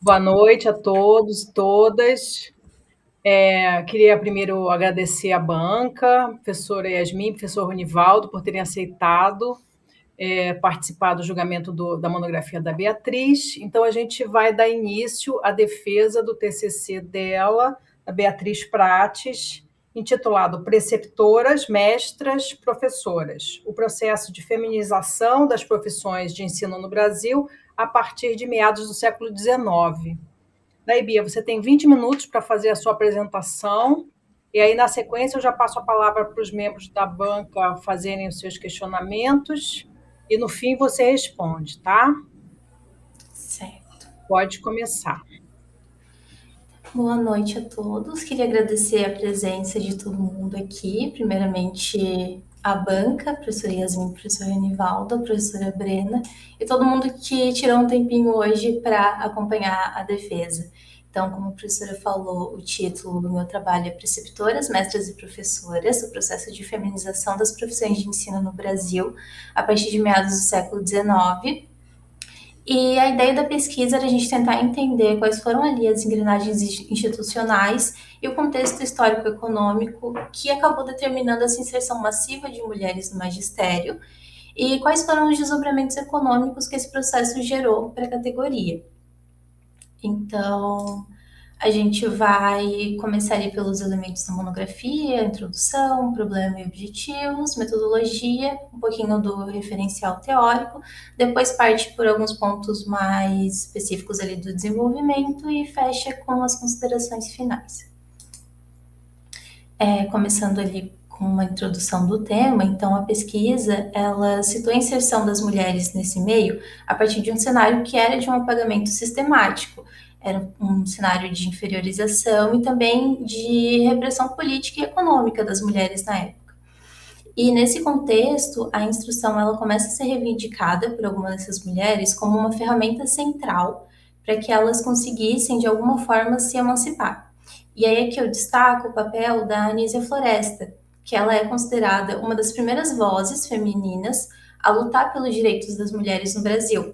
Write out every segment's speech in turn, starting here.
Boa noite a todos e todas. Queria primeiro agradecer à banca, professora Yasmin, professor Ronivaldo, por terem aceitado participar do julgamento da monografia da Beatriz. Então, a gente vai dar início à defesa do TCC dela, a Beatriz Prates, intitulado Preceptoras, Mestras, Professoras: o processo de feminização das profissões de ensino no Brasil a partir de meados do século XIX. Daí, Bia, você tem 20 minutos para fazer a sua apresentação, e aí, na sequência, eu já passo a palavra para os membros da banca fazerem os seus questionamentos, e no fim você responde, tá? Certo. Pode começar. Boa noite a todos. Queria agradecer a presença de todo mundo aqui. Primeiramente, a banca, a professora Yasmin, a professora Anivaldo, a professora Brena, e todo mundo que tirou um tempinho hoje para acompanhar a defesa. Então, como a professora falou, o título do meu trabalho é Preceptoras, Mestras e Professoras: o processo de feminização das profissões de ensino no Brasil a partir de meados do século XIX. E a ideia da pesquisa era a gente tentar entender quais foram ali as engrenagens institucionais e o contexto histórico-econômico que acabou determinando essa inserção massiva de mulheres no magistério e quais foram os desdobramentos econômicos que esse processo gerou para a categoria. Então, a gente vai começar ali pelos elementos da monografia: introdução, problema e objetivos, metodologia, um pouquinho do referencial teórico, depois parte por alguns pontos mais específicos ali do desenvolvimento e fecha com as considerações finais. Começando ali com uma introdução do tema, então a pesquisa, ela citou a inserção das mulheres nesse meio a partir de um cenário que era de um apagamento sistemático. Era um cenário de inferiorização e também de repressão política e econômica das mulheres na época. E nesse contexto, a instrução ela começa a ser reivindicada por algumas dessas mulheres como uma ferramenta central para que elas conseguissem, de alguma forma, se emancipar. E aí é que eu destaco o papel da Anísia Floresta, que ela é considerada uma das primeiras vozes femininas a lutar pelos direitos das mulheres no Brasil.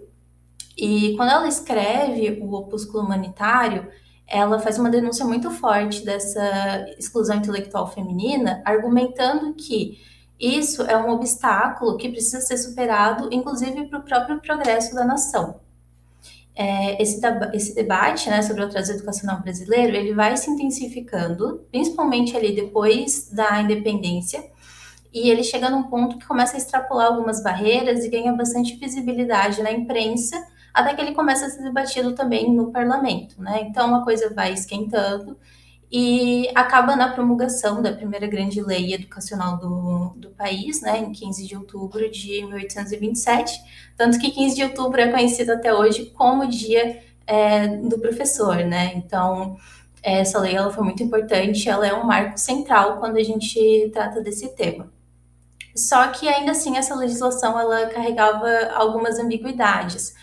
E quando ela escreve o Opúsculo Humanitário, ela faz uma denúncia muito forte dessa exclusão intelectual feminina, argumentando que isso é um obstáculo que precisa ser superado, inclusive para o próprio progresso da nação. Esse debate, né, sobre o atraso educacional brasileiro, ele vai se intensificando, principalmente ali depois da independência, e ele chega num ponto que começa a extrapolar algumas barreiras e ganha bastante visibilidade na imprensa, até que ele começa a ser debatido também no parlamento, né? Então a coisa vai esquentando e acaba na promulgação da primeira grande lei educacional do país, né, em 15 de outubro de 1827, tanto que 15 de outubro é conhecido até hoje como o dia do professor, né? Então, essa lei ela foi muito importante, ela é um marco central quando a gente trata desse tema. Só que ainda assim essa legislação ela carregava algumas ambiguidades.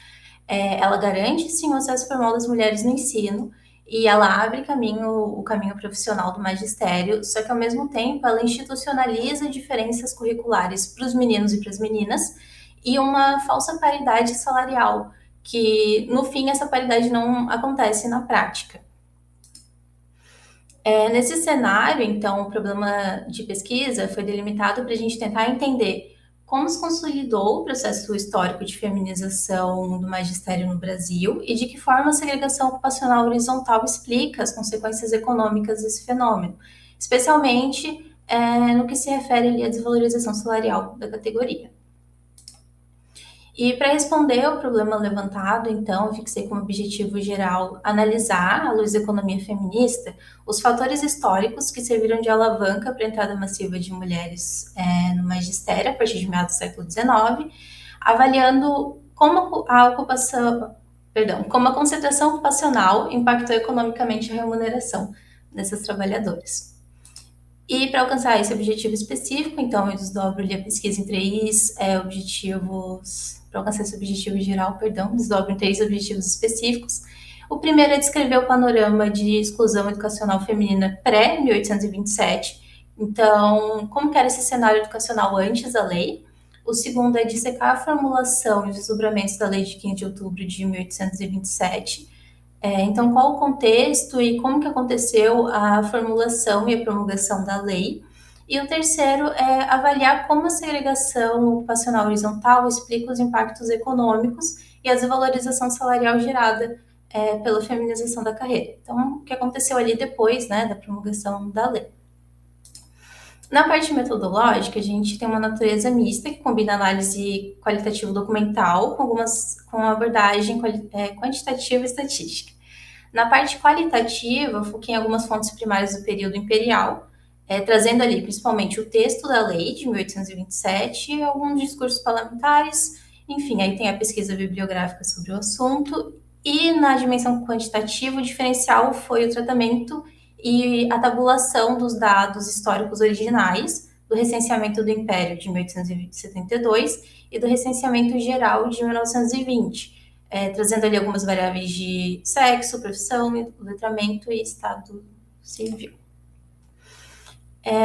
Ela garante sim o acesso formal das mulheres no ensino e ela abre o caminho profissional do magistério, só que ao mesmo tempo ela institucionaliza diferenças curriculares para os meninos e para as meninas e uma falsa paridade salarial, que no fim essa paridade não acontece na prática. Nesse cenário, então, o problema de pesquisa foi delimitado para a gente tentar entender como se consolidou o processo histórico de feminização do magistério no Brasil e de que forma a segregação ocupacional horizontal explica as consequências econômicas desse fenômeno, especialmente no que se refere ali à desvalorização salarial da categoria. E para responder ao problema levantado, então, eu fixei como objetivo geral analisar, à luz da economia feminista, os fatores históricos que serviram de alavanca para a entrada massiva de mulheres no magistério a partir de meados do século XIX, avaliando como a ocupação, como a concentração ocupacional impactou economicamente a remuneração dessas trabalhadoras. E para alcançar esse objetivo específico, então, eu desdobro a pesquisa em três objetivos. Para alcançar esse objetivo geral, desdobro em três objetivos específicos. O primeiro é descrever o panorama de exclusão educacional feminina pré-1827. Então, como que era esse cenário educacional antes da lei? O segundo é dissecar a formulação e os desdobramentos da lei de 15 de outubro de 1827. Então, qual o contexto e como que aconteceu a formulação e a promulgação da lei. E o terceiro é avaliar como a segregação ocupacional horizontal explica os impactos econômicos e a desvalorização salarial gerada pela feminização da carreira. Então, o que aconteceu ali depois, né, da promulgação da lei. Na parte metodológica, a gente tem uma natureza mista que combina análise qualitativa documental com abordagem quantitativa e estatística. Na parte qualitativa, foquei em algumas fontes primárias do período imperial, trazendo ali principalmente o texto da lei de 1827 e alguns discursos parlamentares, enfim, aí tem a pesquisa bibliográfica sobre o assunto. E na dimensão quantitativa, o diferencial foi o tratamento e a tabulação dos dados históricos originais do recenseamento do Império de 1872 e do recenseamento geral de 1920, trazendo ali algumas variáveis de sexo, profissão, letramento e estado civil.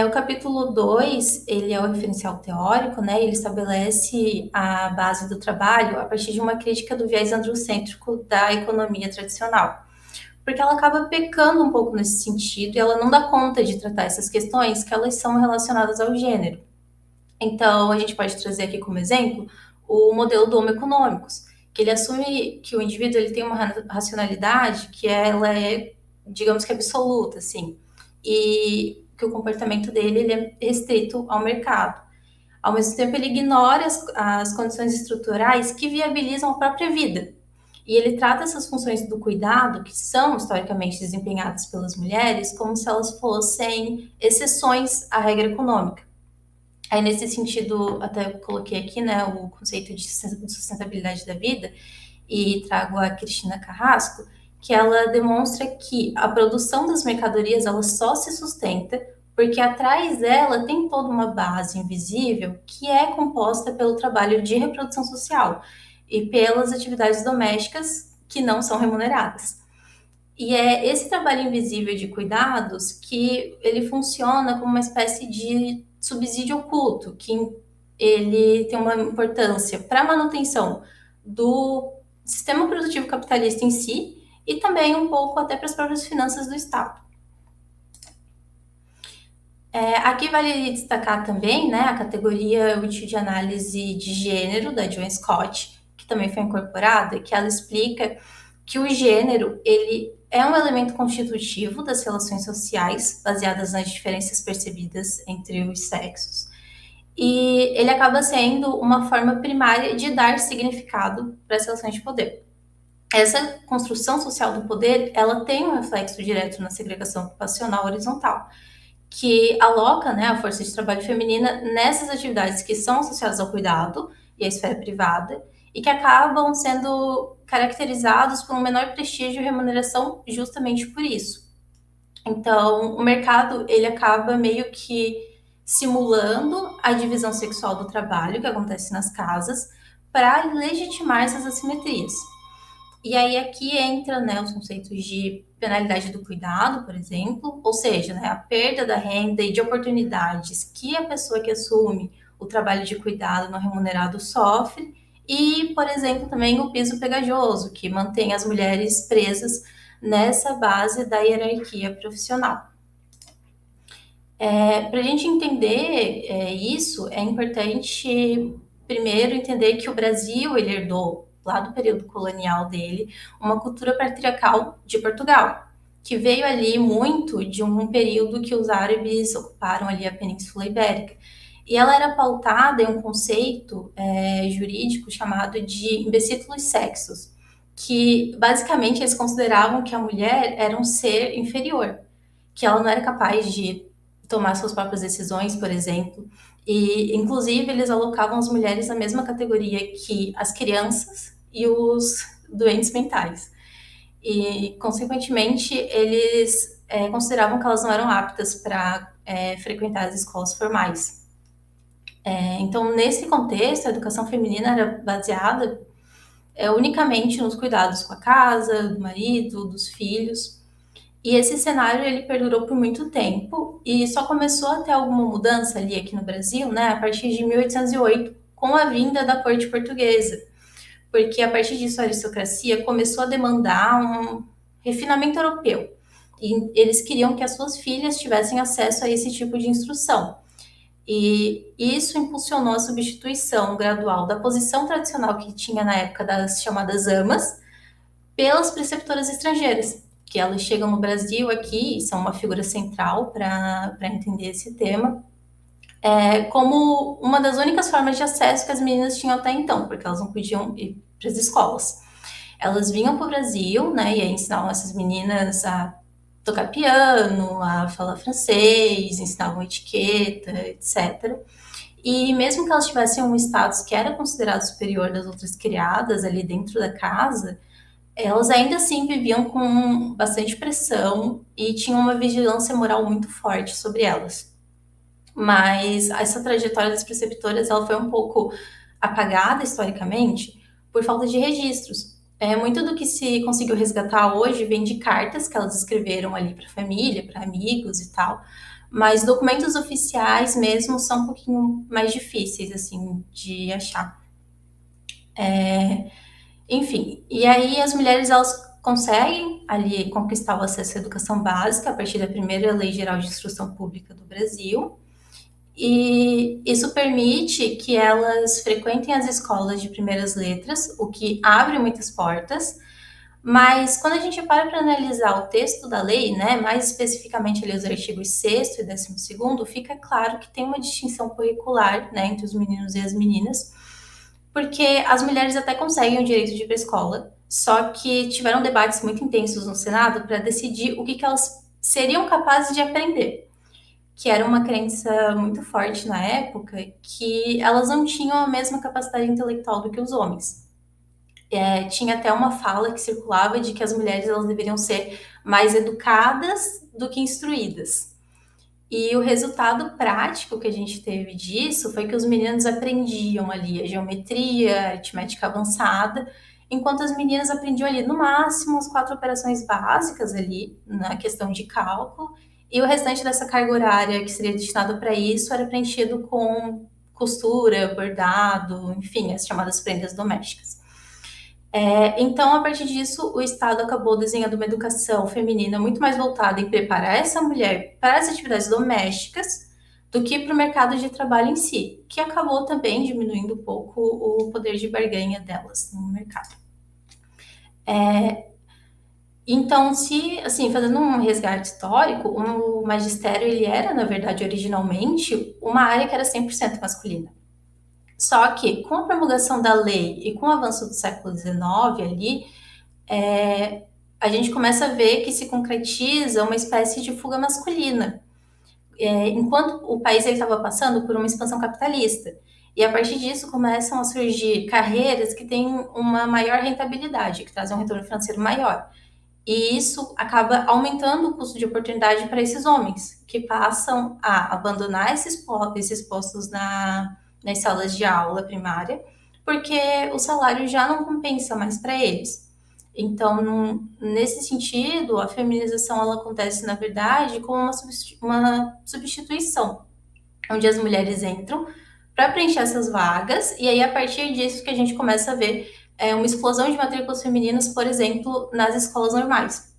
O capítulo 2, ele é o referencial teórico, né? Ele estabelece a base do trabalho a partir de uma crítica do viés androcêntrico da economia tradicional, porque ela acaba pecando um pouco nesse sentido e ela não dá conta de tratar essas questões que elas são relacionadas ao gênero. Então, a gente pode trazer aqui como exemplo o modelo do Homo econômicos, que ele assume que o indivíduo ele tem uma racionalidade que ela é, digamos que absoluta, assim, e que o comportamento dele ele é restrito ao mercado. Ao mesmo tempo, ele ignora as condições estruturais que viabilizam a própria vida. E ele trata essas funções do cuidado, que são historicamente desempenhadas pelas mulheres, como se elas fossem exceções à regra econômica. Aí, nesse sentido, até coloquei aqui, né, o conceito de sustentabilidade da vida e trago a Cristina Carrasco, que ela demonstra que a produção das mercadorias ela só se sustenta porque atrás dela tem toda uma base invisível que é composta pelo trabalho de reprodução social e pelas atividades domésticas que não são remuneradas. E é esse trabalho invisível de cuidados que ele funciona como uma espécie de subsídio oculto, que ele tem uma importância para a manutenção do sistema produtivo capitalista em si e também um pouco até para as próprias finanças do Estado. Aqui vale destacar também, né, a categoria útil de análise de gênero da Joan Scott, que também foi incorporada, que ela explica que o gênero ele é um elemento constitutivo das relações sociais, baseadas nas diferenças percebidas entre os sexos, e ele acaba sendo uma forma primária de dar significado para as relações de poder. Essa construção social do poder, ela tem um reflexo direto na segregação ocupacional horizontal, que aloca, né, a força de trabalho feminina nessas atividades que são associadas ao cuidado e à esfera privada e que acabam sendo caracterizados por um menor prestígio e remuneração justamente por isso. Então, o mercado, ele acaba meio que simulando a divisão sexual do trabalho que acontece nas casas para legitimar essas assimetrias. E aí aqui entra, né, os conceitos de penalidade do cuidado, por exemplo, ou seja, né, a perda da renda e de oportunidades que a pessoa que assume o trabalho de cuidado não remunerado sofre, e, por exemplo, também o piso pegajoso, que mantém as mulheres presas nessa base da hierarquia profissional. Para a gente entender isso, é importante primeiro entender que o Brasil ele herdou lá do período colonial dele, uma cultura patriarcal de Portugal, que veio ali muito de um período que os árabes ocuparam ali a Península Ibérica. E ela era pautada em um conceito jurídico chamado de imbecítulos sexos, que basicamente eles consideravam que a mulher era um ser inferior, que ela não era capaz de tomar suas próprias decisões, por exemplo, e inclusive eles alocavam as mulheres na mesma categoria que as crianças e os doentes mentais. E, consequentemente, eles consideravam que elas não eram aptas para frequentar as escolas formais. Então, nesse contexto, a educação feminina era baseada unicamente nos cuidados com a casa, do marido, dos filhos. E esse cenário ele perdurou por muito tempo e só começou a ter alguma mudança ali aqui no Brasil, né, a partir de 1808, com a vinda da corte portuguesa. Porque a partir disso a aristocracia começou a demandar refinamento europeu. E eles queriam que as suas filhas tivessem acesso a esse tipo de instrução. E isso impulsionou a substituição gradual da posição tradicional que tinha na época das chamadas amas pelas preceptoras estrangeiras, que elas chegam no Brasil aqui e são uma figura central para entender esse tema, como uma das únicas formas de acesso que as meninas tinham até então, porque elas não podiam ir para as escolas. Elas vinham para o Brasil, né, e aí ensinavam essas meninas a tocar piano, a falar francês, ensinavam etiqueta, etc. E mesmo que elas tivessem um status que era considerado superior das outras criadas ali dentro da casa, elas ainda assim viviam com bastante pressão e tinham uma vigilância moral muito forte sobre elas. Mas essa trajetória das preceptoras ela foi um pouco apagada historicamente por falta de registros. Muito do que se conseguiu resgatar hoje vem de cartas que elas escreveram ali para a família, para amigos e tal, mas documentos oficiais mesmo são um pouquinho mais difíceis assim de achar. Enfim, e aí as mulheres elas conseguem ali conquistar o acesso à educação básica a partir da primeira Lei Geral de Instrução Pública do Brasil. E isso permite que elas frequentem as escolas de primeiras letras, o que abre muitas portas. Mas quando a gente para analisar o texto da lei, né, mais especificamente ali os artigos 6º e 12º, fica claro que tem uma distinção curricular, né, entre os meninos e as meninas, porque as mulheres até conseguem o direito de ir para a escola, só que tiveram debates muito intensos no Senado para decidir o que elas seriam capazes de aprender, que era uma crença muito forte na época, que elas não tinham a mesma capacidade intelectual do que os homens. Tinha até uma fala que circulava de que as mulheres elas deveriam ser mais educadas do que instruídas. E o resultado prático que a gente teve disso foi que os meninos aprendiam ali a geometria, a aritmética avançada, enquanto as meninas aprendiam ali no máximo as 4 operações básicas ali na questão de cálculo, e o restante dessa carga horária que seria destinado para isso era preenchido com costura, bordado, enfim, as chamadas prendas domésticas. Então, a partir disso, o Estado acabou desenhando uma educação feminina muito mais voltada em preparar essa mulher para as atividades domésticas do que para o mercado de trabalho em si, que acabou também diminuindo um pouco o poder de barganha delas no mercado. Então, se, assim, fazendo um resgate histórico, o magistério, ele era, na verdade, originalmente, uma área que era 100% masculina. Só que, com a promulgação da lei e com o avanço do século XIX ali, a gente começa a ver que se concretiza uma espécie de fuga masculina, enquanto o país estava passando por uma expansão capitalista. E a partir disso começam a surgir carreiras que têm uma maior rentabilidade, que trazem um retorno financeiro maior. E isso acaba aumentando o custo de oportunidade para esses homens, que passam a abandonar esses postos nas salas de aula primária, porque o salário já não compensa mais para eles. Então, nesse sentido, a feminização ela acontece, na verdade, como uma substituição, onde as mulheres entram para preencher essas vagas, e aí, a partir disso, que a gente começa a ver uma explosão de matrículas femininas, por exemplo, nas escolas normais.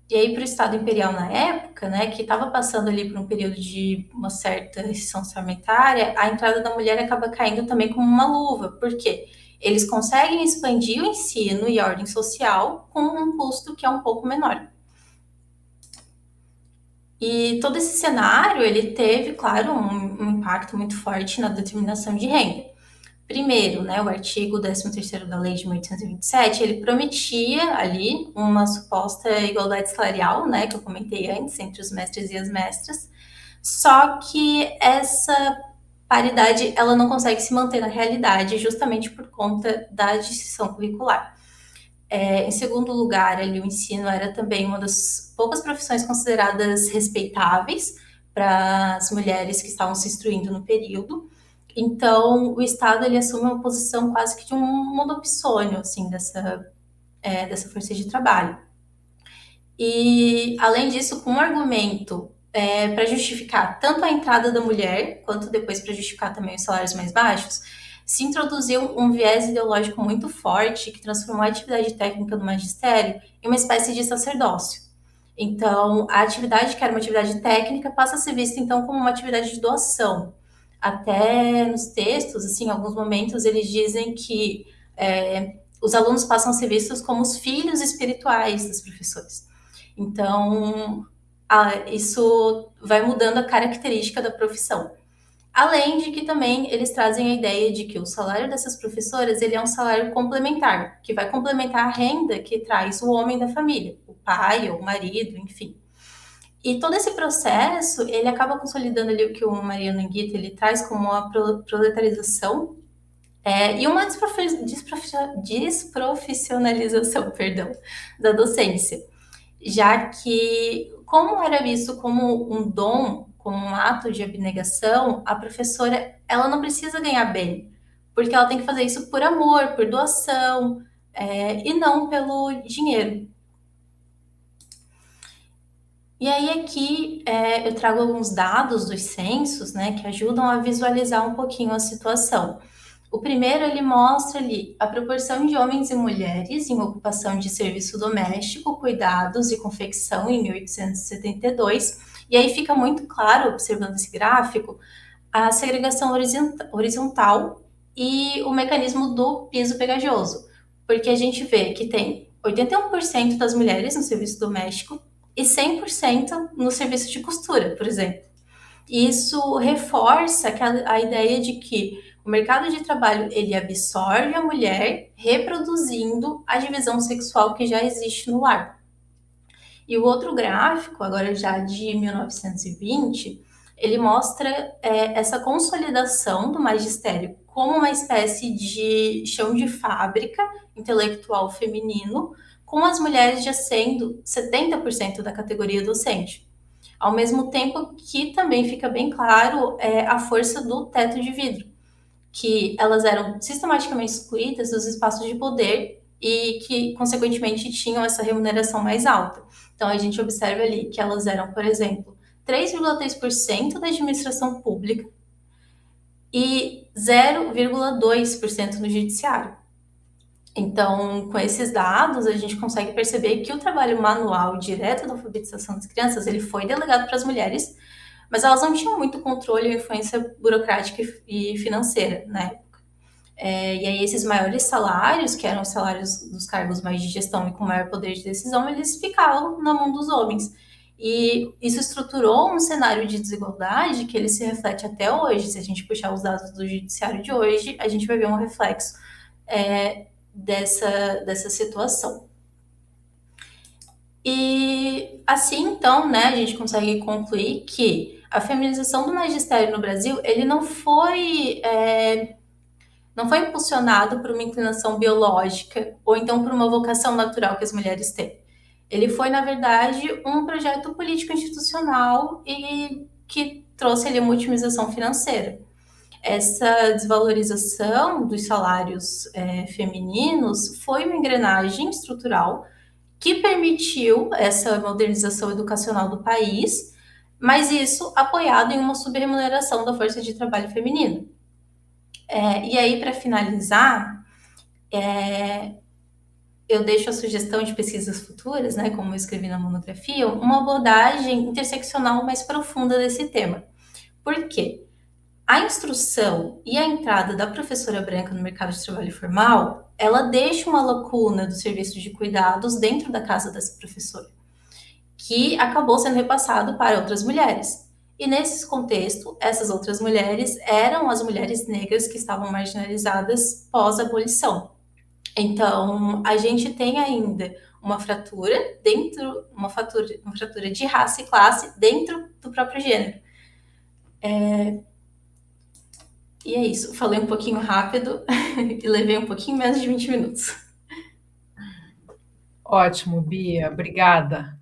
E aí, para o Estado Imperial na época, né, que estava passando ali por um período de uma certa restrição orçamentária, a entrada da mulher acaba caindo também como uma luva. Por quê? Eles conseguem expandir o ensino e a ordem social com um custo que é um pouco menor. E todo esse cenário, ele teve, claro, um impacto muito forte na determinação de renda. Primeiro, né, o artigo 13º da Lei de 1827, ele prometia ali uma suposta igualdade salarial, né, que eu comentei antes, entre os mestres e as mestras, só que essa paridade, ela não consegue se manter na realidade, justamente por conta da distinção curricular. Em segundo lugar, ali, o ensino era também uma das poucas profissões consideradas respeitáveis para as mulheres que estavam se instruindo no período. Então, o Estado ele assume uma posição quase que de um monopsônio, assim, dessa força de trabalho. E, além disso, com um argumento para justificar tanto a entrada da mulher, quanto depois para justificar também os salários mais baixos, se introduziu um viés ideológico muito forte que transformou a atividade técnica do magistério em uma espécie de sacerdócio. Então, a atividade que era uma atividade técnica passa a ser vista, então, como uma atividade de doação. Até nos textos, assim, em alguns momentos, eles dizem que os alunos passam a ser vistos como os filhos espirituais dos professores. Então, isso vai mudando a característica da profissão. Além de que também eles trazem a ideia de que o salário dessas professoras ele é um salário complementar, que vai complementar a renda que traz o homem da família, o pai ou o marido, enfim. E todo esse processo, ele acaba consolidando ali o que o Mariano Anguita ele traz como a proletarização e uma desprofissionalização, perdão, da docência, já que, como era visto como um dom, como um ato de abnegação, a professora ela não precisa ganhar bem, porque ela tem que fazer isso por amor, por doação, e não pelo dinheiro. E aí aqui eu trago alguns dados dos censos, né, que ajudam a visualizar um pouquinho a situação. O primeiro, ele mostra ali a proporção de homens e mulheres em ocupação de serviço doméstico, cuidados e confecção em 1872. E aí fica muito claro, observando esse gráfico, a segregação horizontal e o mecanismo do piso pegajoso. Porque a gente vê que tem 81% das mulheres no serviço doméstico e 100% no serviço de costura, por exemplo. Isso reforça a ideia de que o mercado de trabalho ele absorve a mulher, reproduzindo a divisão sexual que já existe no lar. E o outro gráfico, agora já de 1920, ele mostra essa consolidação do magistério como uma espécie de chão de fábrica intelectual feminino, com as mulheres já sendo 70% da categoria docente. Ao mesmo tempo que também fica bem claro a força do teto de vidro, que elas eram sistematicamente excluídas dos espaços de poder e que, consequentemente, tinham essa remuneração mais alta. Então, a gente observa ali que elas eram, por exemplo, 3,3% da administração pública e 0,2% no judiciário. Então, com esses dados, a gente consegue perceber que o trabalho manual direto da alfabetização das crianças, ele foi delegado para as mulheres, mas elas não tinham muito controle ou influência burocrática e financeira na época. E aí esses maiores salários, que eram os salários dos cargos mais de gestão e com maior poder de decisão, eles ficavam na mão dos homens. E isso estruturou um cenário de desigualdade que ele se reflete até hoje. Se a gente puxar os dados do judiciário de hoje, a gente vai ver um reflexo dessa situação. E assim, então, né, a gente consegue concluir que a feminização do magistério no Brasil, ele não foi impulsionado por uma inclinação biológica ou então por uma vocação natural que as mulheres têm. Ele foi, na verdade, um projeto político-institucional e que trouxe ali uma otimização financeira. Essa desvalorização dos salários femininos foi uma engrenagem estrutural que permitiu essa modernização educacional do país, mas isso apoiado em uma subremuneração da força de trabalho feminina. E aí, para finalizar, eu deixo a sugestão de pesquisas futuras, né, como eu escrevi na monografia, uma abordagem interseccional mais profunda desse tema. Por quê? A instrução e a entrada da professora branca no mercado de trabalho formal, ela deixa uma lacuna do serviço de cuidados dentro da casa dessa professora, que acabou sendo repassado para outras mulheres. E nesse contexto, essas outras mulheres eram as mulheres negras que estavam marginalizadas pós-abolição. Então, a gente tem ainda uma fratura de raça e classe dentro do próprio gênero. E é isso. Falei um pouquinho rápido e levei um pouquinho menos de 20 minutos. Ótimo, Bia, obrigada.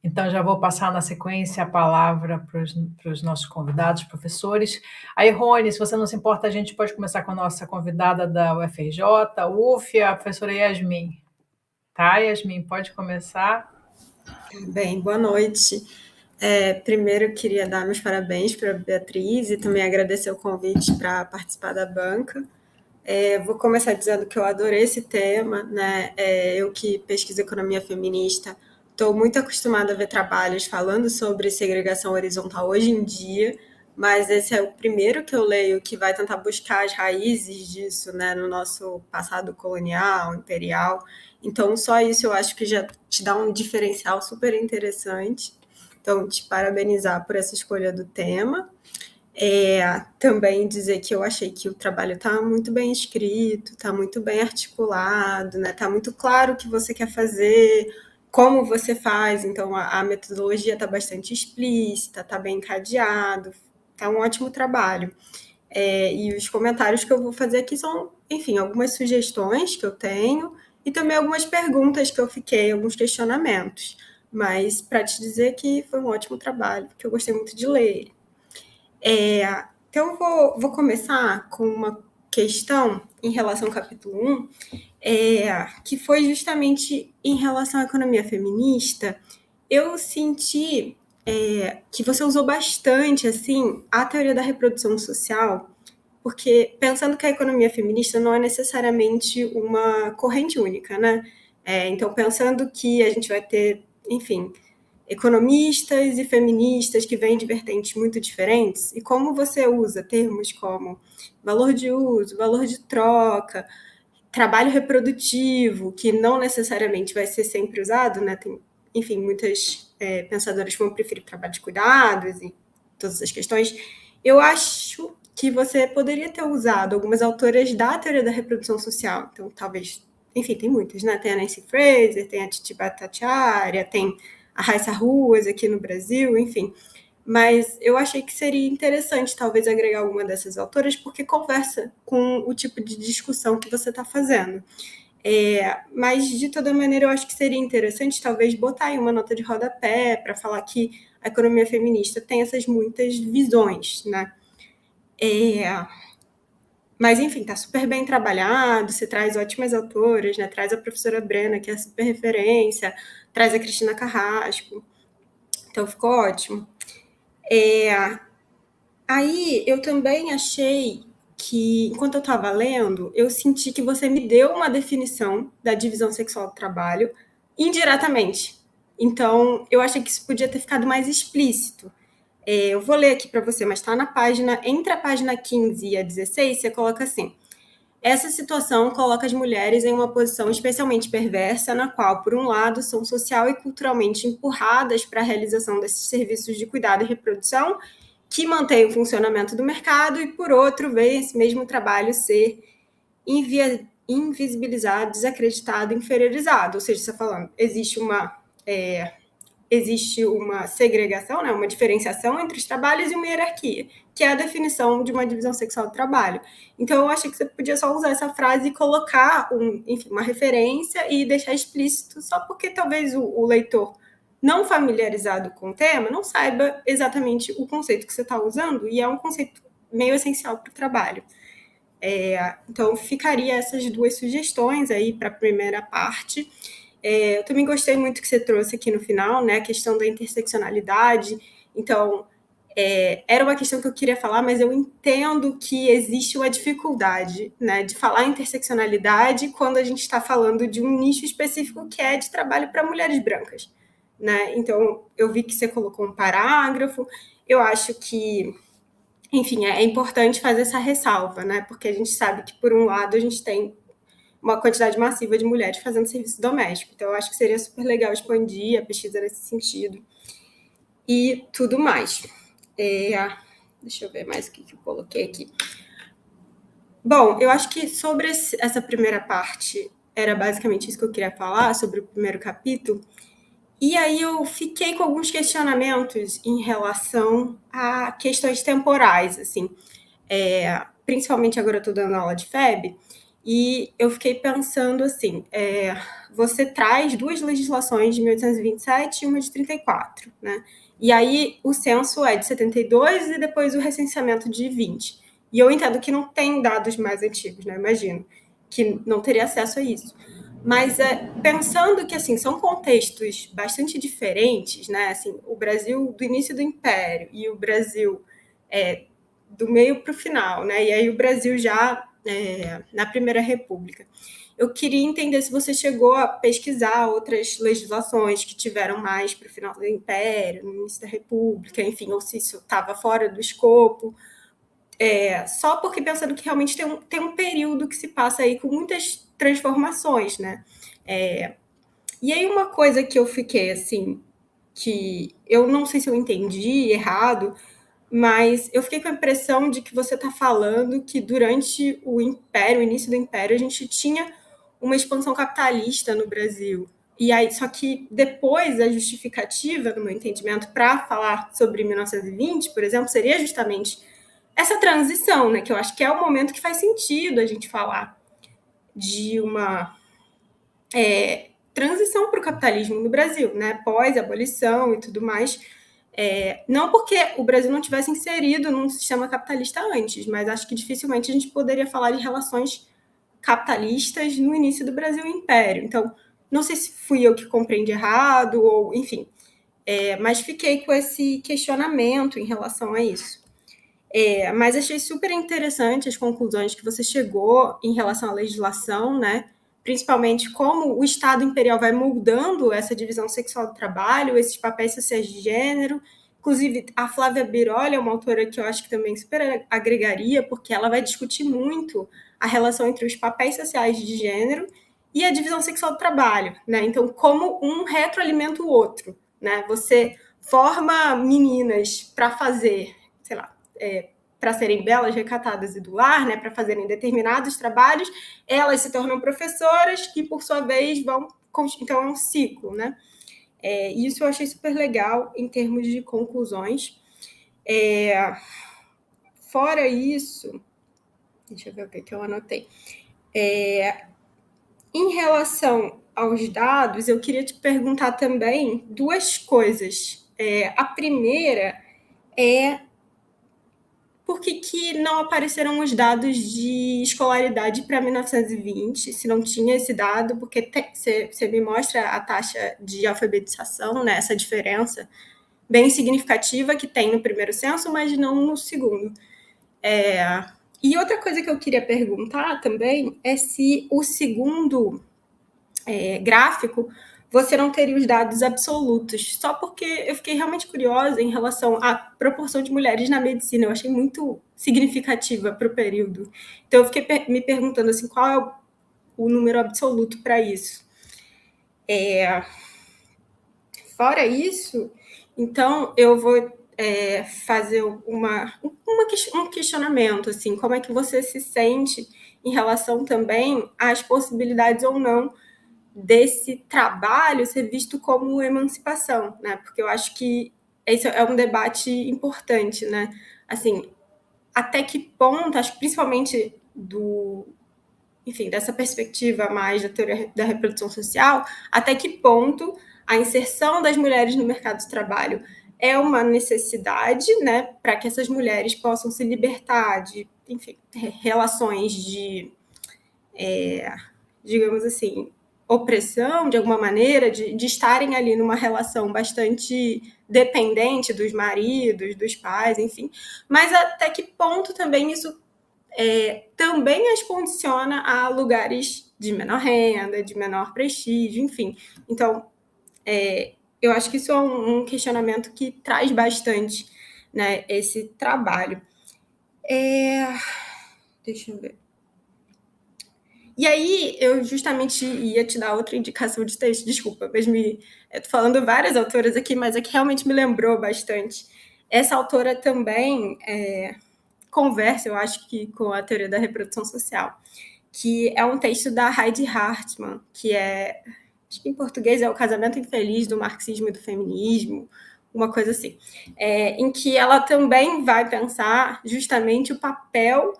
Então, já vou passar na sequência a palavra para os nossos convidados, professores. Aí, Rony, se você não se importa, a gente pode começar com a nossa convidada da UFRJ, UF, a professora Yasmin. Tá, Yasmin, pode começar. Bem, boa noite. Primeiro, queria dar meus parabéns para a Beatriz e também agradecer o convite para participar da banca. Vou começar dizendo que eu adorei esse tema, né? Eu que pesquiso economia feminista, estou muito acostumada a ver trabalhos falando sobre segregação horizontal hoje em dia, mas esse é o primeiro que eu leio que vai tentar buscar as raízes disso, né, no nosso passado colonial, imperial. Então, só isso eu acho que já te dá um diferencial super interessante. Então, te parabenizar por essa escolha do tema. Também dizer que eu achei que o trabalho está muito bem escrito, está muito bem articulado, né? Está muito claro o que você quer fazer, como você faz, então a metodologia está bastante explícita, está bem encadeado, está um ótimo trabalho. E os comentários que eu vou fazer aqui são, enfim, algumas sugestões que eu tenho e também algumas perguntas que eu fiquei, alguns questionamentos. Mas para te dizer que foi um ótimo trabalho, que eu gostei muito de ler. Então, vou começar com uma questão em relação ao capítulo 1, que foi justamente em relação à economia feminista. Eu senti que você usou bastante assim, a teoria da reprodução social, porque pensando que a economia feminista não é necessariamente uma corrente única, né? Então, pensando que a gente vai ter, enfim, economistas e feministas que vêm de vertentes muito diferentes, e como você usa termos como valor de uso, valor de troca, trabalho reprodutivo, que não necessariamente vai ser sempre usado, né? Tem, enfim, muitas pensadoras vão preferir trabalho de cuidados e todas essas questões. Eu acho que você poderia ter usado algumas autoras da teoria da reprodução social, então talvez, enfim, tem muitas, né? Tem a Nancy Fraser, tem a Titi Bhattacharya, tem a Raissa Ruas aqui no Brasil, enfim. Mas eu achei que seria interessante, talvez, agregar alguma dessas autoras, porque conversa com o tipo de discussão que você está fazendo. Mas, de toda maneira, eu acho que seria interessante, talvez, botar aí uma nota de rodapé para falar que a economia feminista tem essas muitas visões, né? Mas, enfim, está super bem trabalhado, você traz ótimas autoras, né? Traz a professora Brena, que é super referência, traz a Cristina Carrasco, então ficou ótimo. Aí eu também achei que, enquanto eu estava lendo, eu senti que você me deu uma definição da divisão sexual do trabalho indiretamente. Então, eu achei que isso podia ter ficado mais explícito. Eu vou ler aqui para você, mas está na página, entre a página 15 e a 16, você coloca assim: essa situação coloca as mulheres em uma posição especialmente perversa, na qual, por um lado, são social e culturalmente empurradas para a realização desses serviços de cuidado e reprodução, que mantém o funcionamento do mercado, e, por outro, vê esse mesmo trabalho ser invisibilizado, desacreditado, inferiorizado. Ou seja, você está falando, existe uma segregação, né, uma diferenciação entre os trabalhos e uma hierarquia, que é a definição de uma divisão sexual do trabalho. Então, eu achei que você podia só usar essa frase e colocar uma referência e deixar explícito, só porque talvez o leitor não familiarizado com o tema não saiba exatamente o conceito que você está usando, e é um conceito meio essencial para o trabalho. Então, ficaria essas duas sugestões aí para a primeira parte. Eu também gostei muito que você trouxe aqui no final, né, a questão da interseccionalidade. Então, era uma questão que eu queria falar, mas eu entendo que existe uma dificuldade, né, de falar interseccionalidade quando a gente está falando de um nicho específico que é de trabalho para mulheres brancas, né? Então, eu vi que você colocou um parágrafo, eu acho que, enfim, é importante fazer essa ressalva, né? Porque a gente sabe que, por um lado, a gente tem uma quantidade massiva de mulheres fazendo serviço doméstico. Então, eu acho que seria super legal expandir a pesquisa nesse sentido e tudo mais. Deixa eu ver mais o que eu coloquei aqui. Bom, eu acho que sobre essa primeira parte era basicamente isso que eu queria falar, sobre o primeiro capítulo. E aí eu fiquei com alguns questionamentos em relação a questões temporais, assim. Principalmente agora eu estou dando aula de FEB, e eu fiquei pensando assim, você traz duas legislações de 1827 e uma de 34, né? E aí o censo é de 72 e depois o recenseamento de 20. E eu entendo que não tem dados mais antigos, né? Imagino que não teria acesso a isso. Mas pensando que assim são contextos bastante diferentes, né? Assim, o Brasil do início do Império e o Brasil do meio para o final, né? E aí o Brasil já na Primeira República. Eu queria entender se você chegou a pesquisar outras legislações que tiveram mais para o final do Império, no início da República, enfim, ou se isso estava fora do escopo. Só porque pensando que realmente tem um período que se passa aí com muitas transformações, né? E aí uma coisa que eu fiquei assim, que eu não sei se eu entendi errado, mas eu fiquei com a impressão de que você está falando que durante o Império, o início do Império, a gente tinha uma expansão capitalista no Brasil. E aí, só que depois a justificativa, no meu entendimento, para falar sobre 1920, por exemplo, seria justamente essa transição, né? Que eu acho que é o momento que faz sentido a gente falar de uma transição para o capitalismo no Brasil, né? Pós-abolição e tudo mais. Não porque o Brasil não tivesse inserido num sistema capitalista antes, mas acho que dificilmente a gente poderia falar de relações capitalistas no início do Brasil Império. Então, não sei se fui eu que compreendi errado, ou enfim, mas fiquei com esse questionamento em relação a isso. Mas achei super interessante as conclusões que você chegou em relação à legislação, né? Principalmente como o Estado imperial vai moldando essa divisão sexual do trabalho, esses papéis sociais de gênero. Inclusive, a Flávia Biroli é uma autora que eu acho que também super agregaria, porque ela vai discutir muito a relação entre os papéis sociais de gênero e a divisão sexual do trabalho, né? Então, como um retroalimenta o outro, né? Você forma meninas para fazer, sei lá, para serem belas, recatadas e do lar, né, para fazerem determinados trabalhos, elas se tornam professoras que, por sua vez, vão... Então, é um ciclo, né? Isso eu achei super legal em termos de conclusões. Fora isso, deixa eu ver o que eu anotei. Em relação aos dados, eu queria te perguntar também duas coisas. A primeira é por que não apareceram os dados de escolaridade para 1920, se não tinha esse dado, porque você me mostra a taxa de alfabetização, né, essa diferença bem significativa que tem no primeiro censo, mas não no segundo. E outra coisa que eu queria perguntar também é se o segundo gráfico você não teria os dados absolutos, só porque eu fiquei realmente curiosa em relação à proporção de mulheres na medicina, eu achei muito significativa para o período. Então, eu fiquei me perguntando assim, qual é o número absoluto para isso. Fora isso, então, eu vou fazer um questionamento, assim, como é que você se sente em relação também às possibilidades ou não desse trabalho ser visto como emancipação, né? Porque eu acho que esse é um debate importante, né? Assim, até que ponto, acho que principalmente dessa perspectiva mais da teoria da reprodução social, até que ponto a inserção das mulheres no mercado de trabalho é uma necessidade, né, para que essas mulheres possam se libertar de, enfim, relações de, digamos assim, opressão, de alguma maneira, de estarem ali numa relação bastante dependente dos maridos, dos pais, enfim. Mas até que ponto também isso também as condiciona a lugares de menor renda, de menor prestígio, enfim. Então, eu acho que isso é um questionamento que traz bastante, né, esse trabalho. Deixa eu ver. E aí, eu justamente ia te dar outra indicação de texto, desculpa, mas estou falando várias autoras aqui, mas é que realmente me lembrou bastante. Essa autora também conversa, eu acho que com a teoria da reprodução social, que é um texto da Heidi Hartmann, que acho que em português é O Casamento Infeliz do Marxismo e do Feminismo, uma coisa assim, em que ela também vai pensar justamente o papel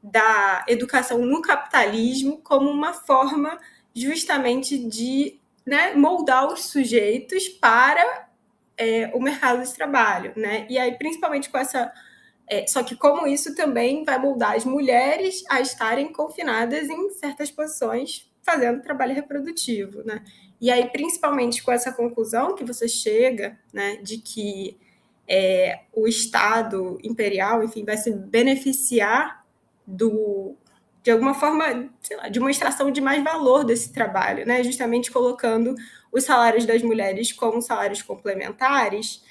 da educação no capitalismo como uma forma justamente de, né, moldar os sujeitos para o mercado de trabalho, né? E aí, principalmente com essa... só que como isso também vai moldar as mulheres a estarem confinadas em certas posições fazendo trabalho reprodutivo, né? E aí, principalmente com essa conclusão que você chega, né, de que o Estado imperial, enfim, vai se beneficiar de alguma forma, sei lá, de uma extração de mais valor desse trabalho, né? Justamente colocando os salários das mulheres como salários complementares,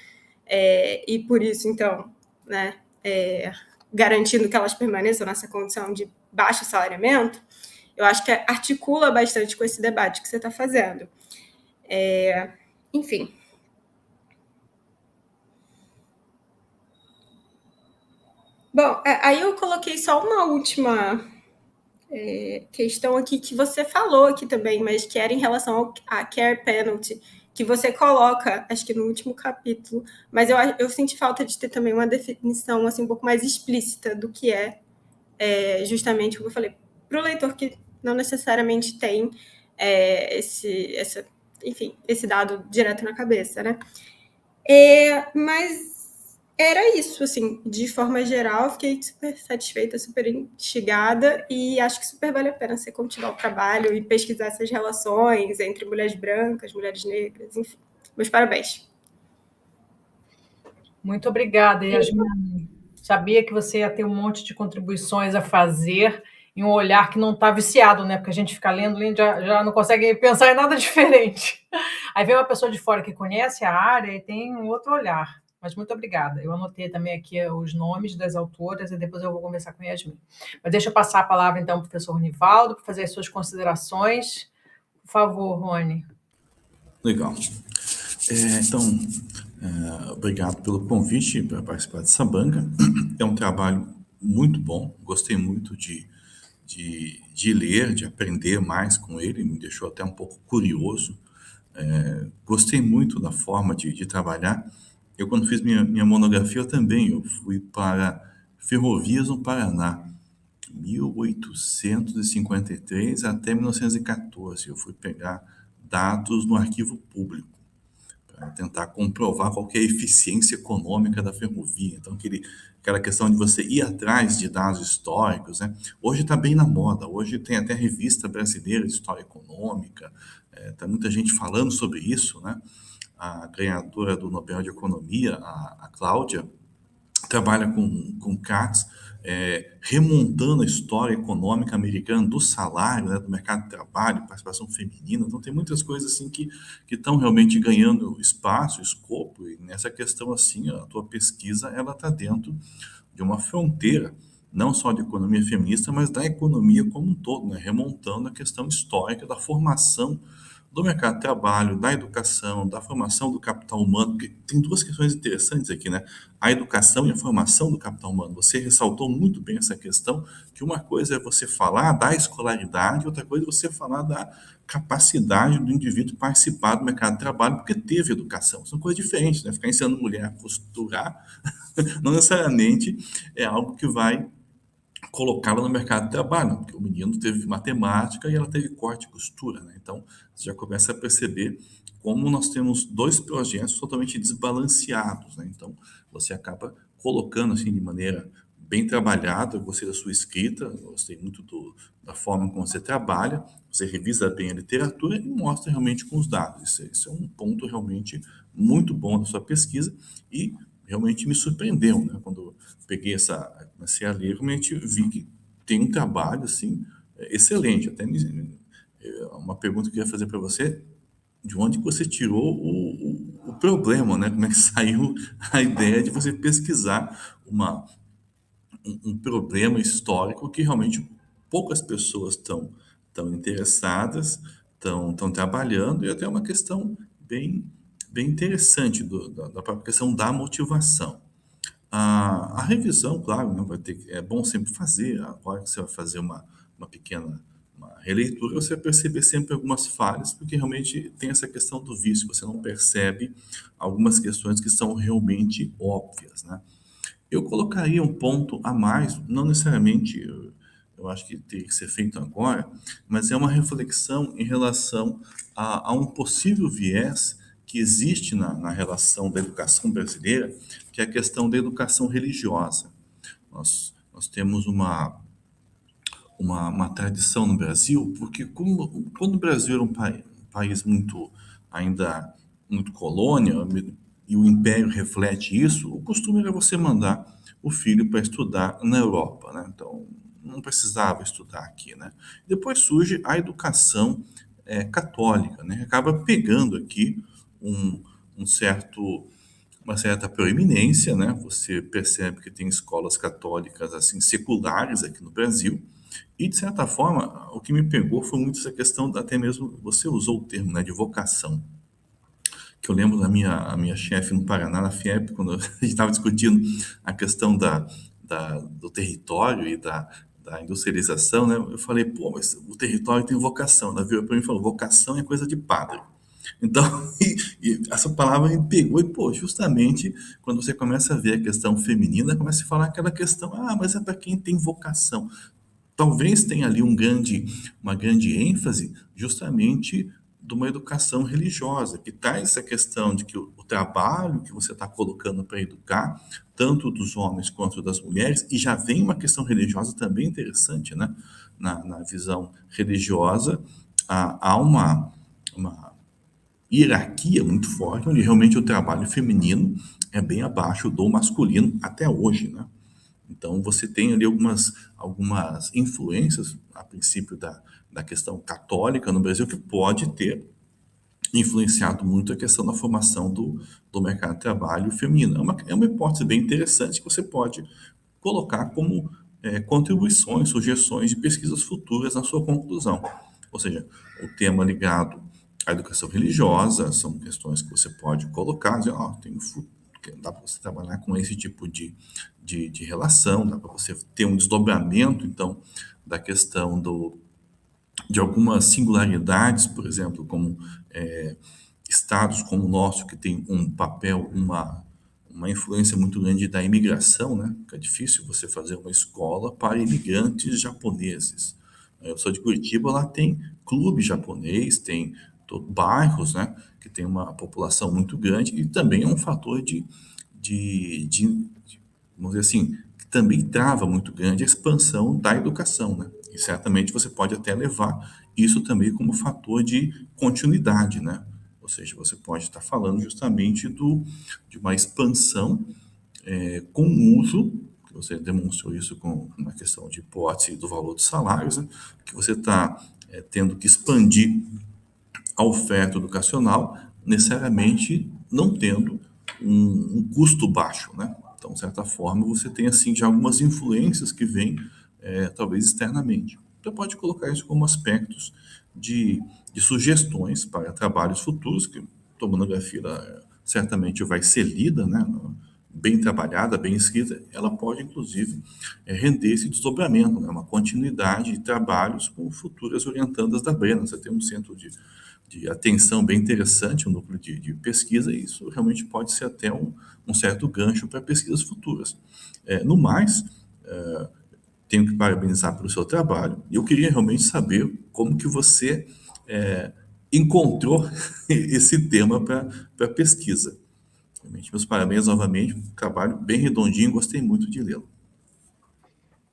e por isso, então, né, garantindo que elas permaneçam nessa condição de baixo salariamento, eu acho que articula bastante com esse debate que você está fazendo. Enfim. Bom, aí eu coloquei só uma última questão aqui que você falou aqui também, mas que era em relação à care penalty, que você coloca, acho que no último capítulo, mas eu senti falta de ter também uma definição assim, um pouco mais explícita do que justamente o que eu falei, para o leitor que não necessariamente tem esse dado direto na cabeça, né? Mas era isso, assim, de forma geral, fiquei super satisfeita, super instigada e acho que super vale a pena você continuar o trabalho e pesquisar essas relações entre mulheres brancas, mulheres negras, enfim. Meus parabéns. Muito obrigada, Yasmin. Sabia que você ia ter um monte de contribuições a fazer e um olhar que não está viciado, né? Porque a gente fica lendo, já não consegue pensar em nada diferente. Aí vem uma pessoa de fora que conhece a área e tem um outro olhar. Mas muito obrigada. Eu anotei também aqui os nomes das autoras e depois eu vou conversar com a Yasmin. Mas deixa eu passar a palavra, então, para o professor Ronivaldo, para fazer as suas considerações. Por favor, Rony. Legal. Então, obrigado pelo convite para participar dessa banca. É um trabalho muito bom, gostei muito de ler, de aprender mais com ele, me deixou até um pouco curioso. Gostei muito da forma de trabalhar. Eu, quando fiz minha monografia, eu fui para Ferrovias no Paraná, 1853 até 1914. Eu fui pegar dados no arquivo público para tentar comprovar qual que é a eficiência econômica da ferrovia. Então, aquela questão de você ir atrás de dados históricos, né? Hoje está bem na moda, hoje tem até a Revista Brasileira de História Econômica, tá muita gente falando sobre isso, né? A ganhadora do Nobel de Economia, a Cláudia, trabalha com CATS, remontando a história econômica americana do salário, né, do mercado de trabalho, participação feminina. Então, tem muitas coisas assim que estão realmente ganhando espaço, escopo, e nessa questão, assim, a tua pesquisa ela está dentro de uma fronteira, não só de economia feminista, mas da economia como um todo, né, remontando a questão histórica da formação do mercado de trabalho, da educação, da formação do capital humano, porque tem duas questões interessantes aqui, né? A educação e a formação do capital humano. Você ressaltou muito bem essa questão, que uma coisa é você falar da escolaridade, outra coisa é você falar da capacidade do indivíduo participar do mercado de trabalho, porque teve educação. São coisas diferentes, né? Ficar ensinando mulher a costurar não necessariamente é algo que vai colocá-la no mercado de trabalho, porque o menino teve matemática e ela teve corte e costura, né? Então, você já começa a perceber como nós temos dois projetos totalmente desbalanceados, né? Então, você acaba colocando assim de maneira bem trabalhada. Eu gostei da sua escrita, eu gostei muito da forma como você trabalha, você revisa bem a literatura e mostra realmente com os dados. Isso é um ponto realmente muito bom da sua pesquisa e realmente me surpreendeu, né? Quando peguei comecei a ler, realmente vi que tem um trabalho, assim, excelente. Até uma pergunta que eu ia fazer para você, de onde você tirou o problema, né? Como é que saiu a ideia de você pesquisar um problema histórico que realmente poucas pessoas estão interessadas, estão trabalhando, e até uma questão bem interessante da própria questão da motivação. A revisão, claro, né, é bom sempre fazer. Agora que você vai fazer uma pequena releitura, você vai perceber sempre algumas falhas, porque realmente tem essa questão do vício, você não percebe algumas questões que são realmente óbvias, né? Eu colocaria um ponto a mais, não necessariamente, eu acho que teria que ser feito agora, mas é uma reflexão em relação a um possível viés que existe na relação da educação brasileira, que é a questão da educação religiosa. Nós temos uma tradição no Brasil, porque quando o Brasil era um país ainda muito colônia, e o Império reflete isso, o costume era você mandar o filho para estudar na Europa, né? Então, não precisava estudar aqui, né? Depois surge a educação católica, né? Acaba pegando aqui um, um certo uma certa proeminência, né? Você percebe que tem escolas católicas assim seculares aqui no Brasil. E de certa forma, o que me pegou foi muito essa questão, até mesmo você usou o termo, né, de vocação, que eu lembro da a minha chefe no Paraná, na FIEP, quando a gente estava discutindo a questão do território e da industrialização, né? Eu falei, pô, mas o território tem vocação. Ela virou para mim e falou, vocação é coisa de padre. Então, e essa palavra me pegou e, pô, justamente quando você começa a ver a questão feminina, começa a falar aquela questão, mas é para quem tem vocação. Talvez tenha ali uma grande ênfase justamente de uma educação religiosa, que traz essa questão de que o trabalho que você está colocando para educar, tanto dos homens quanto das mulheres, e já vem uma questão religiosa também interessante, né? Na visão religiosa, há uma hierarquia muito forte, onde realmente o trabalho feminino é bem abaixo do masculino até hoje, né? Então, você tem ali algumas influências, a princípio, da questão católica no Brasil, que pode ter influenciado muito a questão da formação do mercado de trabalho feminino. É uma hipótese bem interessante que você pode colocar como contribuições, sugestões de pesquisas futuras na sua conclusão. Ou seja, o tema ligado à educação religiosa são questões que você pode colocar, dizer, dá para você trabalhar com esse tipo de relação, dá para você ter um desdobramento, então, da questão de algumas singularidades, por exemplo, como estados como o nosso, que tem um papel, uma influência muito grande da imigração, né? Que é difícil você fazer uma escola para imigrantes japoneses. Eu sou de Curitiba, lá tem clube japonês, tem bairros, né, que tem uma população muito grande e também é um fator vamos dizer assim, que também trava muito grande a expansão da educação, né? E certamente você pode até levar isso também como fator de continuidade, né? Ou seja, você pode estar falando justamente de uma expansão com uso, que você demonstrou isso com uma questão de hipótese do valor dos salários, né? Que você está tendo que expandir a oferta educacional, necessariamente não tendo um custo baixo, né? Então, de certa forma, você tem, assim, já algumas influências que vêm, talvez, externamente. Então, pode colocar isso como aspectos de sugestões para trabalhos futuros, que a monografia certamente vai ser lida, né? Bem trabalhada, bem escrita, ela pode, inclusive, render esse desdobramento, né? Uma continuidade de trabalhos com futuras orientandas da Brena. Você tem um centro de atenção bem interessante, um núcleo de pesquisa, e isso realmente pode ser até um certo gancho para pesquisas futuras. No mais, tenho que parabenizar pelo seu trabalho, e eu queria realmente saber como que você encontrou esse tema para pesquisa. Realmente, meus parabéns novamente, um trabalho bem redondinho, gostei muito de lê-lo.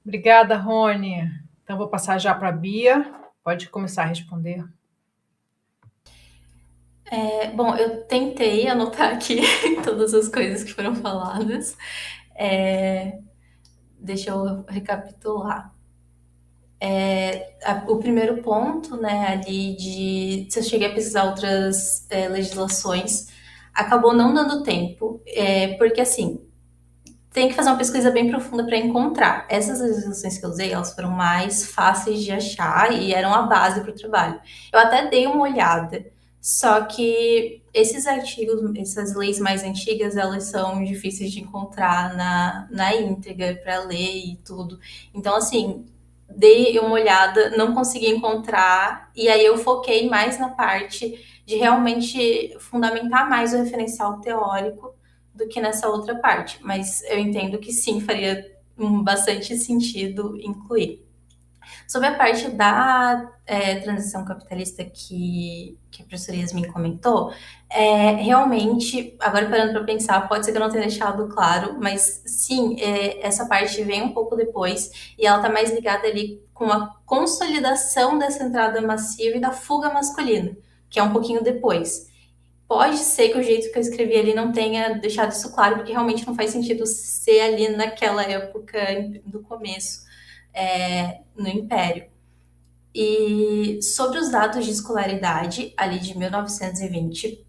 Obrigada, Rony. Então, vou passar já para a Bia. Pode começar a responder. Bom, eu tentei anotar aqui todas as coisas que foram faladas. Deixa eu recapitular. O primeiro ponto, né, ali se eu cheguei a pesquisar outras legislações, acabou não dando tempo, porque assim, tem que fazer uma pesquisa bem profunda para encontrar. Essas legislações que eu usei, elas foram mais fáceis de achar e eram a base para o trabalho. Eu até dei uma olhada, só que esses artigos, essas leis mais antigas, elas são difíceis de encontrar na íntegra para ler e tudo. Então, assim, dei uma olhada, não consegui encontrar, e aí eu foquei mais na parte de realmente fundamentar mais o referencial teórico do que nessa outra parte, mas eu entendo que sim, faria bastante sentido incluir. Sobre a parte da transição capitalista que a professora Yasmin comentou, realmente, agora parando para pensar, pode ser que eu não tenha deixado claro, mas sim, essa parte vem um pouco depois e ela está mais ligada ali com a consolidação dessa entrada massiva e da fuga masculina, que é um pouquinho depois. Pode ser que o jeito que eu escrevi ali não tenha deixado isso claro, porque realmente não faz sentido ser ali naquela época do começo. no Império. E sobre os dados de escolaridade, ali de 1920,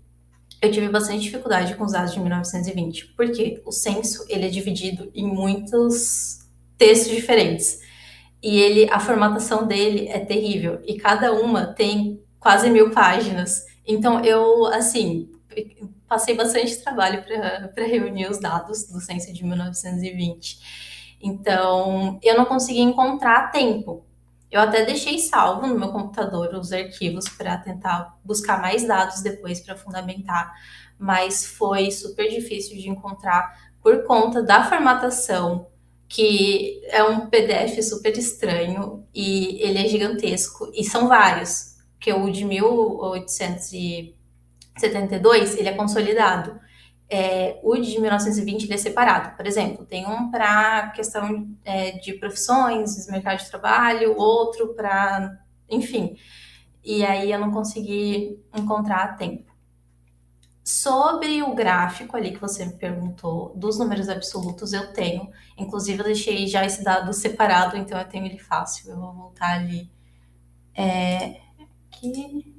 eu tive bastante dificuldade com os dados de 1920, porque o censo ele é dividido em muitos textos diferentes. E a formatação dele é terrível. E cada uma tem quase 1000 páginas. Então, eu, assim, passei bastante trabalho para reunir os dados do censo de 1920. Então, eu não consegui encontrar a tempo. Eu até deixei salvo no meu computador os arquivos para tentar buscar mais dados depois para fundamentar, mas foi super difícil de encontrar por conta da formatação, que é um PDF super estranho e ele é gigantesco e são vários, porque o de 1872 ele é consolidado. O de 1920 ele é separado. Por exemplo, tem um para questão de profissões, mercado de trabalho, outro para, enfim. E aí eu não consegui encontrar a tempo. Sobre o gráfico ali que você me perguntou, dos números absolutos eu tenho. Inclusive eu deixei já esse dado separado, então eu tenho ele fácil. Eu vou voltar ali. Aqui.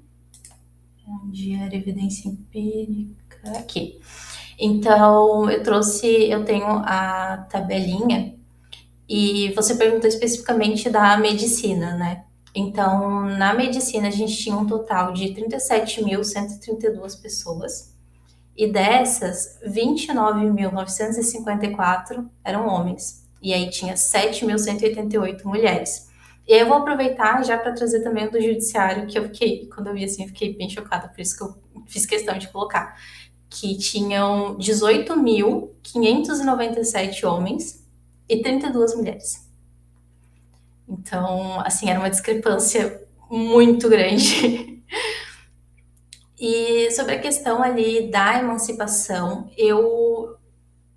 Onde era evidência empírica? Aqui. Então, eu tenho a tabelinha e você perguntou especificamente da medicina, né? Então, na medicina, a gente tinha um total de 37.132 pessoas e dessas, 29.954 eram homens. E aí tinha 7.188 mulheres. E aí eu vou aproveitar já para trazer também o do judiciário, que quando eu vi assim, eu fiquei bem chocada, por isso que eu fiz questão de colocar que tinham 18.597 homens e 32 mulheres. Então, assim, era uma discrepância muito grande. E sobre a questão ali da emancipação,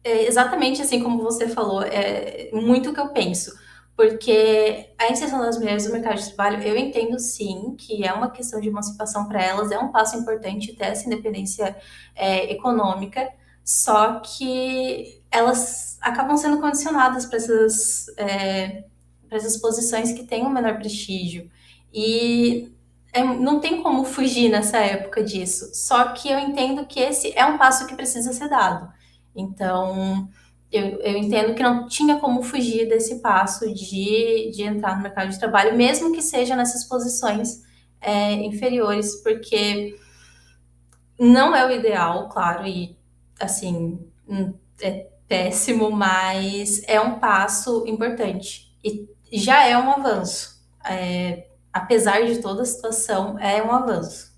exatamente assim como você falou, é muito o que eu penso. Porque a inserção das mulheres no mercado de trabalho, eu entendo sim que é uma questão de emancipação para elas, é um passo importante ter essa independência econômica, só que elas acabam sendo condicionadas para essas posições que têm um menor prestígio. E não tem como fugir nessa época disso. Só que eu entendo que esse é um passo que precisa ser dado. Então, eu entendo que não tinha como fugir desse passo de entrar no mercado de trabalho, mesmo que seja nessas posições inferiores, porque não é o ideal, claro, e assim, é péssimo, mas é um passo importante e já é um avanço. Apesar de toda a situação, é um avanço.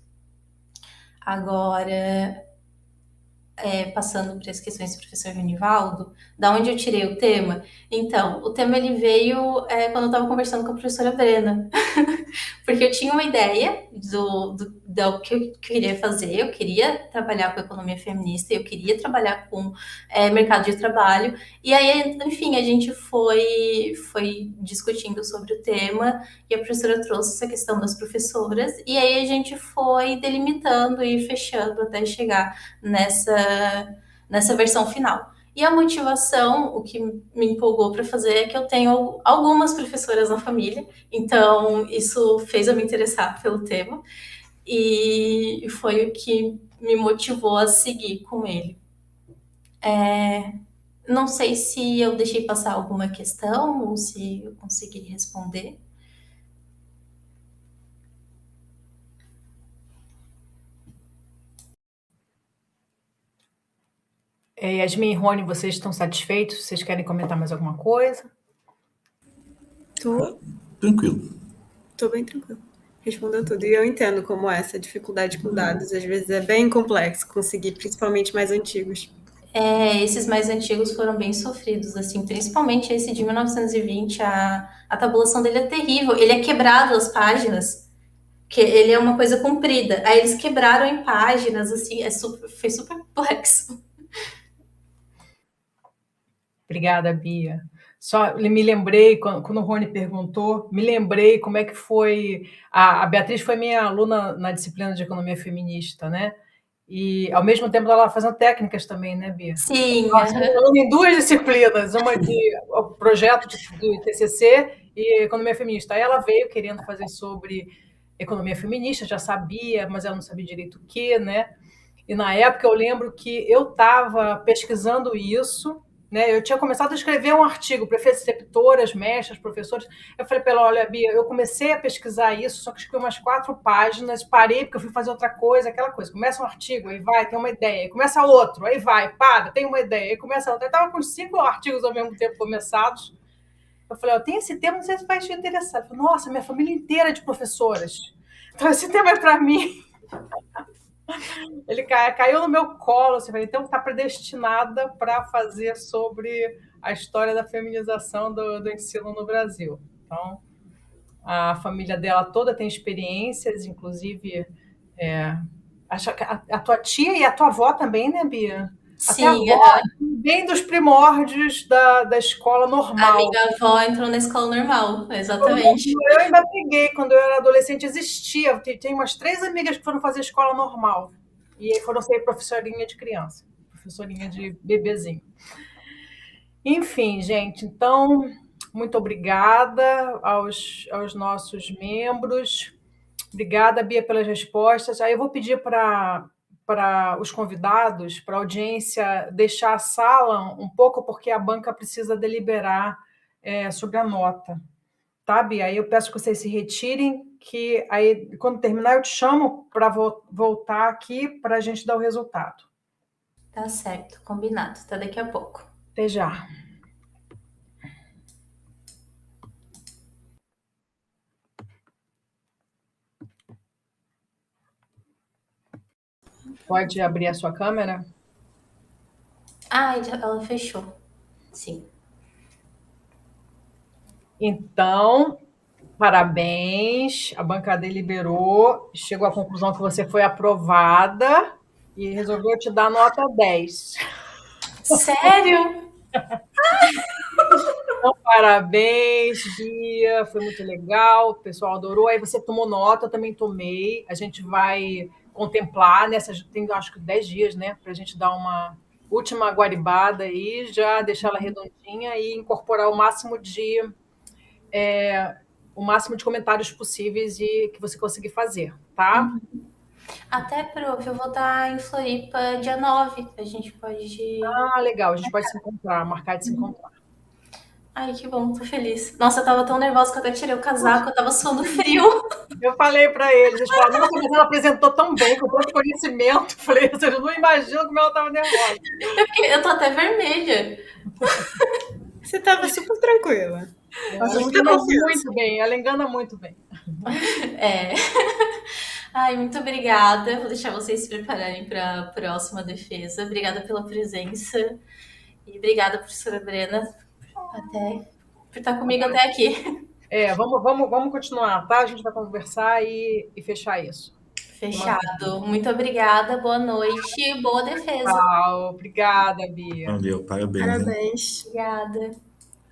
Agora, passando para as questões do professor Renivaldo, da onde eu tirei o tema? Então, o tema ele veio quando eu estava conversando com a professora Brena, porque eu tinha uma ideia do que eu queria fazer, eu queria trabalhar com economia feminista, eu queria trabalhar com mercado de trabalho, e aí, enfim, a gente foi discutindo sobre o tema, e a professora trouxe essa questão das professoras, e aí a gente foi delimitando e fechando até chegar nessa versão final. E a motivação, o que me empolgou para fazer é que eu tenho algumas professoras na família, então isso fez eu me interessar pelo tema e foi o que me motivou a seguir com ele. Não sei se eu deixei passar alguma questão ou se eu consegui responder. Yasmin e Rony, vocês estão satisfeitos? Vocês querem comentar mais alguma coisa? Tranquilo. Tô bem tranquilo. Respondeu tudo. E eu entendo como essa dificuldade com dados. Às vezes é bem complexo conseguir, principalmente mais antigos. Esses mais antigos foram bem sofridos, assim, principalmente esse de 1920, a tabulação dele é terrível, ele é quebrado as páginas, que ele é uma coisa comprida, aí eles quebraram em páginas, assim, foi super complexo. Obrigada, Bia. Só me lembrei, quando o Rony perguntou, me lembrei como é que foi. A Beatriz foi minha aluna na disciplina de economia feminista, né? E, ao mesmo tempo, ela fazendo técnicas também, né, Bia? Sim. Nós estamos em 2 disciplinas, uma de projeto de TCC e economia feminista. Aí ela veio querendo fazer sobre economia feminista, já sabia, mas ela não sabia direito o que, né? E na época eu lembro que eu estava pesquisando isso, né? Eu tinha começado a escrever um artigo para preceptoras, mestras, professores. Eu falei para ela: olha, Bia, eu comecei a pesquisar isso, só que escrevi umas 4 páginas, parei porque eu fui fazer outra coisa, aquela coisa. Começa um artigo, aí vai, tem uma ideia, aí começa outro, aí vai, para, tem uma ideia, aí começa outra. Eu estava com 5 artigos ao mesmo tempo começados. Eu falei: tem esse tema, não sei se vai te interessar. Eu falei: nossa, minha família inteira é de professoras. Então esse tema é para mim. Ele caiu no meu colo, assim, então está predestinada para fazer sobre a história da feminização do ensino no Brasil. Então, a família dela toda tem experiências, inclusive a tua tia e a tua avó também, né, Bia? Até a Sim, avó, bem dos primórdios da escola a normal. minha avó entrou na escola normal, exatamente. Eu ainda peguei, quando eu era adolescente, existia. Tem umas 3 amigas que foram fazer escola normal. E aí foram ser professorinha de criança, professorinha de bebezinho. Enfim, gente, então, muito obrigada aos nossos membros. Obrigada, Bia, pelas respostas. Aí eu vou pedir para os convidados, para a audiência, deixar a sala um pouco, porque a banca precisa deliberar sobre a nota. Tá, Bia? Aí eu peço que vocês se retirem, que aí, quando terminar, eu te chamo para voltar aqui para a gente dar o resultado. Tá certo, combinado. Até daqui a pouco. Até já. Pode abrir a sua câmera? Ela fechou. Sim. Então, parabéns. A bancada deliberou, chegou à conclusão que você foi aprovada e resolveu te dar nota 10. Sério? Então, parabéns, Bia, foi muito legal, o pessoal adorou. Aí você tomou nota, eu também tomei. A gente vai contemplar tem acho que 10 dias, né, para a gente dar uma última guaribada aí, já deixar ela redondinha e incorporar o máximo de comentários possíveis e que você conseguir fazer, tá? Até, prof, eu vou estar em Floripa dia 9. A gente pode. Legal, a gente pode se encontrar, marcar de se encontrar. Ai, que bom, tô feliz. Nossa, eu tava tão nervosa que eu até tirei o casaco, eu tava suando frio. Eu falei para eles falaram: nossa, mas ela apresentou tão bem, com tanto conhecimento. Eu falei: vocês não imaginam como ela estava nervosa. Eu tô até vermelha. Você estava super tranquila. Ela engana muito bem, ela engana muito bem. É. Ai, muito obrigada. Vou deixar vocês se prepararem para a próxima defesa. Obrigada pela presença. E obrigada, professora Brena, por estar comigo até aqui. Vamos continuar, tá? A gente vai conversar e fechar isso. Fechado. Muito obrigada, boa noite, boa defesa. Tchau, obrigada, Bia. Valeu, parabéns. Parabéns. Obrigada.